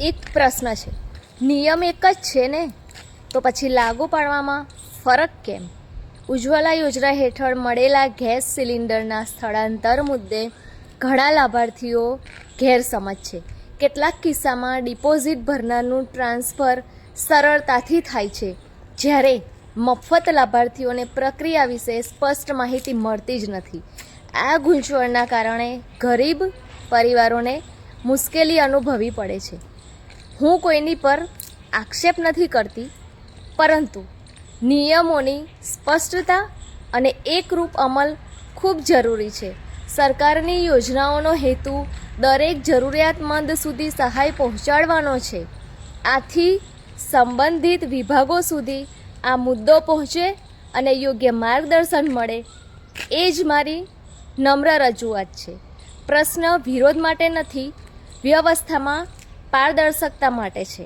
એક પ્રશ્ન છે, નિયમ એક જ છે ને, તો પછી લાગુ પાડવામાં ફરક કેમ? ઉજ્જવલા યોજના હેઠળ મળેલા ગેસ સિલિન્ડરના સ્થળાંતર મુદ્દે ઘણા લાભાર્થીઓ ગેરસમજ છે. કેટલાક કિસ્સામાં ડિપોઝિટ ભરનારનું ટ્રાન્સફર સરળતાથી થાય છે, જ્યારે મફત લાભાર્થીઓને પ્રક્રિયા વિશે સ્પષ્ટ માહિતી મળતી જ નથી. આ ગૂંચવણના કારણે ગરીબ પરિવારોને મુશ્કેલી અનુભવવી પડે છે. હું કોઈની પર આક્ષેપ નથી કરતી, પરંતુ નિયમોની સ્પષ્ટતા અને એકરૂપ અમલ ખૂબ જરૂરી છે. સરકારની યોજનાઓનો હેતુ દરેક જરૂરિયાતમંદ સુધી સહાય પહોંચાડવાનો છે. આથી સંબંધિત વિભાગો સુધી આ મુદ્દો પહોંચે અને યોગ્ય માર્ગદર્શન મળે, એ જ મારી નમ્ર રજૂઆત છે. પ્રશ્ન વિરોધ માટે નથી, વ્યવસ્થામાં પારદર્શકતા માટે છે.